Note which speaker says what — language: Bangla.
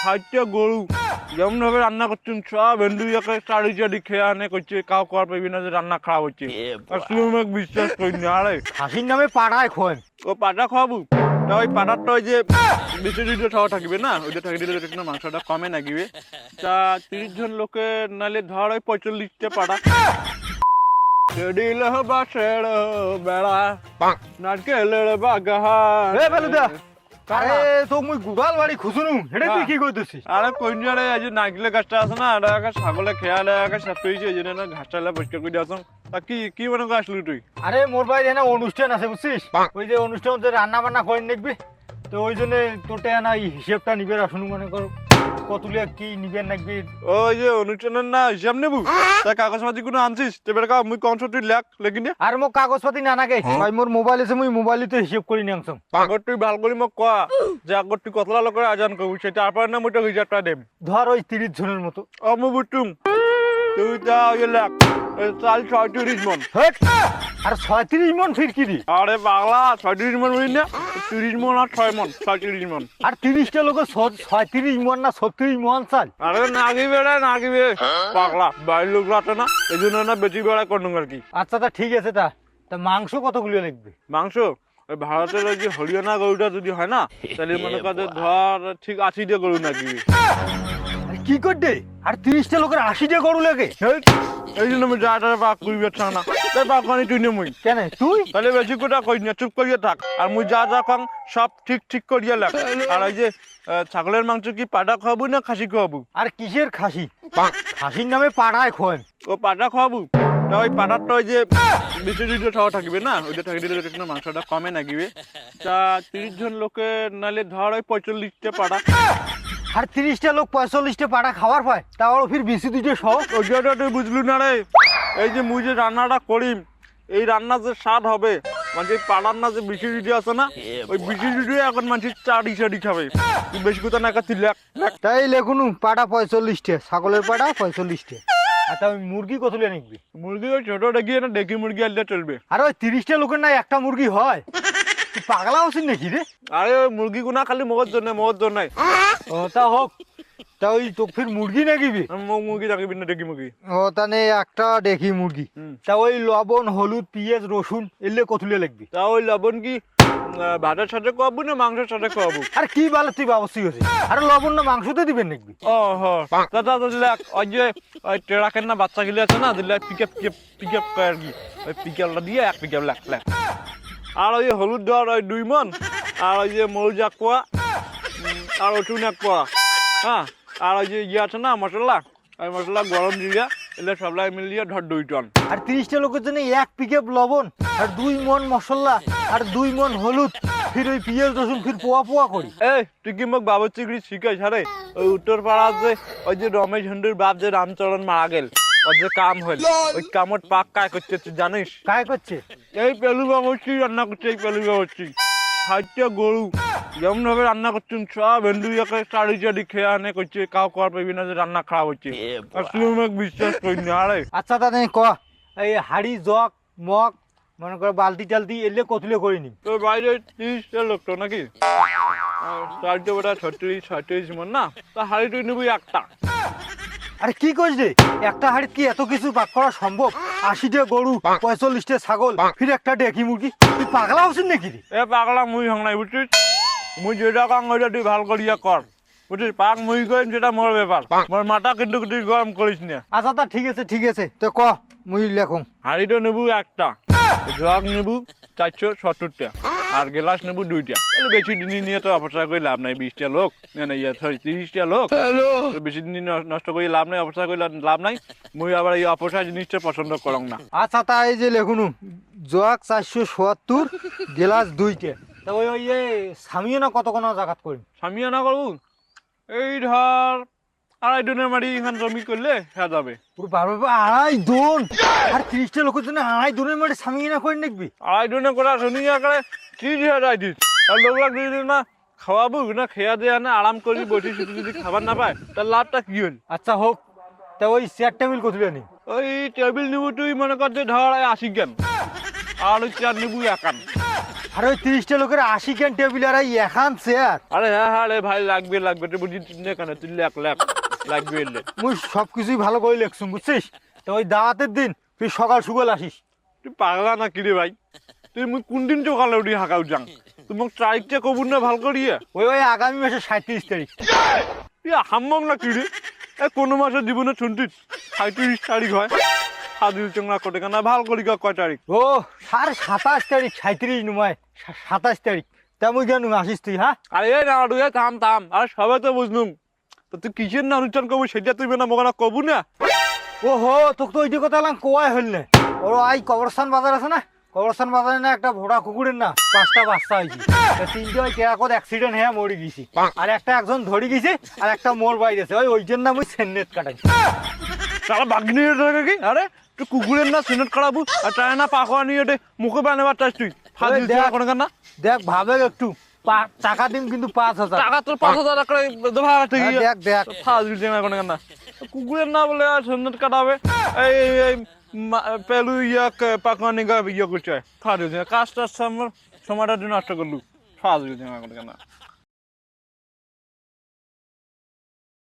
Speaker 1: ষাটটা গরু যেমন ভাবে রান্না করছেন সব ভেন্ডুইয়াকে চারি চারি খেয়ে আনে করছে, কাউ কর পাবি না যে রান্না খারাপ হচ্ছে। আর তুই আমাকে বিশ্বাস করিনি। আরে
Speaker 2: খাসির নামে পাড়ায় খোন।
Speaker 1: ও পাটা খাওয়াবো, তা ওই পাটারটা ওই যে বেশি দুটো খাওয়া থাকবে না, ওইটা থাকি দিলে একটু মাংসটা কমে নাকিবে। তা 30 জন লোকে নালে ধর ওই 45টা পাটা দিল বাসের বেড়া নারকেলের বাগান।
Speaker 2: এ বেলুদা, আরে তো মুই গুগাল বাড়ি খুশুনু, হেডে তুই কি কইতেছিস?
Speaker 1: আরে কোন জায়গায় এই যে নারকেলের গাছটা আছে না, এটা একটা ছাগলে খেয়ালে একটা সাপ হয়েছে, এই জন্য ঘাসটা পরিষ্কার করে দিয়ে আসুন। তা কি মনে করে আসলি তুই?
Speaker 2: আরে মোর ভাই এখানে অনুষ্ঠান আছে বুঝছিস, ওই যে অনুষ্ঠান যে রান্না বান্না করে দেখবি, তো ওই জন্য তোরটা না হিসেবটা নিবে শুনু, মনে কর কতুলিয়া কি নিবেন নাকবি।
Speaker 1: ওই যে অনুষ্ঠানের না হিসাব নেবু, তা কাগজপাতি কোনো আনছিস? তেবার কা মুই কনসো তুই লেখি নে।
Speaker 2: আর মোক কাগজপাতি না নাগে ভাই, মোর মোবাইল আছে, মুই মোবাইলতে হিসেব করে নিয়ে আসম।
Speaker 1: আগর তুই ভাল করে মোক কোয়া যে আগর তুই কতলা লোকের আয়োজন করবি, সেটা তারপরে না মুই তো হিসাবটা দেব।
Speaker 2: ধর ওই 30 জনের মতো।
Speaker 1: অমু বুটুম তুই তা ওই লেখ চাল 36 মন।
Speaker 2: হেট, আর 36 মন ফির কি দি?
Speaker 1: আরে পাগলা 36 মন বুঝি না, 30 মন আর 6 মন 36 মন।
Speaker 2: আর 30টা লোকের 36 মন না 36 মন চাল?
Speaker 1: আরে নাগিবে পাগলা, বাইরের লোক আছে না, এই জন্য না বেশি বেড়ায় করুন আর কি।
Speaker 2: আচ্ছা তা ঠিক আছে, তা তা মাংস কতগুলো লাগবে?
Speaker 1: মাংস ওই ভারতের ওই যে হরিয়ানা গরুটা যদি হয় না, তাহলে মনে কর যে ধর ঠিক 80টা গরু নাকি।
Speaker 2: আরে কি করতে? আর 30টা লোকের 80টা গরু লাগে?
Speaker 1: এই জন্য আমি যা পাক করিবে না, তাই পাক মানে তুই নে মুই।
Speaker 2: কেন তুই?
Speaker 1: তাহলে বেশি কথা কই না, চুপ করিয়া থাক। আর মুই যা খাং সব ঠিক করিয়া লাগ। আর ওই যে ছাগলের মাংস কি পাটা খাওয়াবো না খাসি খাওয়াবো?
Speaker 2: আর কিসের খাসি? খাসির নামে পাড়ায় খোন।
Speaker 1: ও পাটা খাওয়াবো, তা ওই পাটারটা ওই যে বেশি দুটো খাওয়া থাকবে না, ওইটা থাকি দিলে একটু মাংসটা কমে নাকিবে। তা 30 জন লোকে নালে ধর ওই 45টা পাটা।
Speaker 2: আর 30টা লোক 45টা পাড়া খাবার পায়, তাও ফির বেশি দুটো সহ।
Speaker 1: ওইটা তুই বুঝলু না রে। এই যে মুই যে রান্নাটা করিম, এই রান্না যে স্বাদ হবে, মানে পাড়ার না যে বিশি ডিডি আছে না, ওই বিশি ডিডি এখন মানুষ চারি খাবে। তুই বেশি কথা না তুই লেখ।
Speaker 2: তাই লেখুনু পাড়া 45টা, ছাগলের পাড়া 45টা। আচ্ছা ওই মুরগি কতলে নিবি?
Speaker 1: মুরগি ওই ছোট ডেকি না, ডেকি মুরগি আনলে চলবে।
Speaker 2: আর ওই 30টা লোকের না একটা মুরগি হয়? তুই পাগলা হচ্ছিস নাকি রে?
Speaker 1: আরে ওই মুরগি গুনা খালি মগর জন্য।
Speaker 2: ও তা হোক, তা ওই তো ফির মুরগি নাকিবি?
Speaker 1: মুরগি রাখবি না, ডেকি মুরগি।
Speaker 2: ও তানে একটা দেখি মুরগি। তা ওই লবণ হলুদ পেঁয়াজ রসুন এলে কতুলে লাগবি?
Speaker 1: তা ওই লবণ কি ভাতের সাথে খাওয়াবো না মাংসের সাথে খাওয়াবো?
Speaker 2: আর কি বলে তুই বাবসি হচ্ছে? আরে লবণ না মাংসতে দিবেন নাকি?
Speaker 1: ও দাদা লেখ। ওই যে ওই ট্রাকের না বাচ্চা গিলে আছে না, দিলে পিক আপ করে আর কি, ওই পিকআপটা দিয়ে 1 পিকআপ লেখ। আর ওই হলুদ ধর ওই 2 মন, আর ওই যে মরিচ 1 পোয়া, আর রসুন 1 পোয়া। হ্যাঁ, আর ওই যে ইয়ে আছে না মশলা, ওই মশলা গরম জিরা এলে সবলাই মিলিয়ে ধর 2 টন।
Speaker 2: আর 30টা লোকের জন্য 1 পিকআপ লবণ আর 2 মন মশলা আর 2 মন হলুদ, ফির ওই পেঁয়াজ রসুন ফির পোয়া করি।
Speaker 1: এই তুই কি মোক বাবুচিগড়ি শিখাইস? আরে ওই উত্তর পাড়ার যে ওই যে রমেশ হুন্ডুর বাপ যে রামচরণ মারা গেল, ওর যে কাম হল, ওই কামত পাক কায় করছে তুই জানিস?
Speaker 2: কায় করছে?
Speaker 1: এই পেলু বাবুচি রান্না করছে, এই পেলু বাবুচি 60টা গরু যেমন ভাবে রান্না করছেন সব ভেন্ডুইয়াকে চারি চারি খেয়ে আনে করছে, কাউ কর পাবি না যে রান্না খারাপ হচ্ছে। আর তুই আমাকে বিশ্বাস করিনি। আরে
Speaker 2: আচ্ছা তা নেই ক, এই হাড়ি জগ মগ মনে করে বালতি টালতি এলে কতুলে করে নি।
Speaker 1: তোর বাইরে 30টা লোক তো নাকি, 4টা বেটা 36 মন না, তা হাড়ি তুই নিবি একটা।
Speaker 2: আরে কি করিস রে? একটা হাড়ি কি এত কিছু পাক করা সম্ভব? 80টা গরু 45টা ছাগল ফির একটা ডেকি মুরগি, তুই পাগলা হচ্ছিস নাকি রে?
Speaker 1: এ পাগলা মুই হং নাই বুঝছিস, মুই যেটা কাম ওইটা তুই ভাল করিয়া কর বুঝছিস। পাক মুই করিম সেটা মোর ব্যাপার, মোর মাথা কিন্তু তুই গরম করিস না।
Speaker 2: আচ্ছা তা ঠিক আছে তো ক, মুই লেখুম।
Speaker 1: হাড়িটা নেবু একটা, জগ নেবু 470টা, আর গ্লাস নেবু 2টা। তাহলে বেশি দিন নিয়ে তো অপচয় করে লাভ নাই, 20টা লোক না 30টা লোক, বেশি দিন নষ্ট করে লাভ নাই, অপচয় করে লাভ নাই। মুই আবার এই অপচয় জিনিসটা পছন্দ করং না।
Speaker 2: আচ্ছা তা এই যে লেখুনু জগ 470, গ্লাস 2টা। তা ওই ওই সামিয়ে না কত কোন জায়গাত করি?
Speaker 1: সামিয়ানা করবো এই ধর 2.5 ডনের মাটি এখান জমি করলে হ্যাঁ যাবে।
Speaker 2: পুরো বারো 2.5 ডন? আর 30টা লোকের জন্য 2.5 ডনের মানে সামিয়ে না করে দেখবি?
Speaker 1: 2.5 ডনে করা শুনি করে 30,000 দিস, আর লোকরা যদি না খাওয়াবো না খেয়া দেয়া না আরাম করি বসে শুধু যদি খাবার না পায়, তার লাভটা কি হল?
Speaker 2: আচ্ছা হোক, তা ওই চেয়ার টেবিল কত নি?
Speaker 1: ওই টেবিল নিবু তুই মনে কর যে ধর 80 জ্ঞান, আর ওই চেয়ার নিবু 1 কান।
Speaker 2: আর ওই 30টা লোকের 80 কেন টেবিল আর এই এখান চেয়ার।
Speaker 1: আরে হ্যাঁ হ্যাঁ রে ভাই, লাগবে তুই বুঝি না কেন, তুই লেখ লাগবে এলে।
Speaker 2: মুই সবকিছুই ভালো করে লেখছুম বুঝছিস। তো ওই দাওয়াতের দিন তুই সকাল সকাল আসিস।
Speaker 1: তুই পাগলা না কি রে ভাই, তুই মুই কোনদিন সকালে উঠি হাঁকাও যাং, তুই মোক তারিখটা কবুর না ভাল করিয়ে।
Speaker 2: ওই আগামী মাসের 37 তারিখ।
Speaker 1: তুই হাম্মক না কি রে, কোনো মাসের জীবনে শুনতিস 37 তারিখ হয়? হাজির চংলা কোটে কেনা ভাল করি কয় তারিখ?
Speaker 2: ও 27 তারিখ, 37 নয় 27 তারিখ। তেমন কেন আসিস তুই? হ্যাঁ
Speaker 1: আরে এই না ডুয়ে থাম, আরে সবাই তো বুঝলুম, তো তুই কিসের না অনুষ্ঠান করবো সেটা তুই না মোকানা কবু না।
Speaker 2: ও হো, তোকে তো ওই যে কথা কোয়াই হল না। ওর আই কবরস্থান বাজার আছে না, কবরস্থান বাজারে না একটা ভোড়া কুকুরের না 5টা বাচ্চা হয়েছে। 3টে ওই কেরাকত অ্যাক্সিডেন্ট হয়ে মরে গেছি, আর একজন ধরে গেছে, আর একটা মোর বাইরেছে। ওই জন্য আমি সেন্নেট কাটাই।
Speaker 1: তারা বাগনি কি আরে তুই কুকুরের না সিনেট কাটাবো আর তাই না পাখোয়া নিয়ে মুখে বানাবার চাস তুই? ফাজিল কোনো কেন?
Speaker 2: দেখ ভাবে একটু, টাকা দিন কিন্তু 5,000
Speaker 1: টাকা তোর 5,000 টাকা ভাড়া ঠিক
Speaker 2: দেখ
Speaker 1: ফাজিল কোনো কেন? কুকুরের না বলে আর সিনেট কাটাবে এই পেলু ইয়াক পাখোয়া নিয়ে ইয়ে করছে ফাজিল কাজটার সময়টার জন্য নষ্ট করলু ফাজিল কোনো কেন?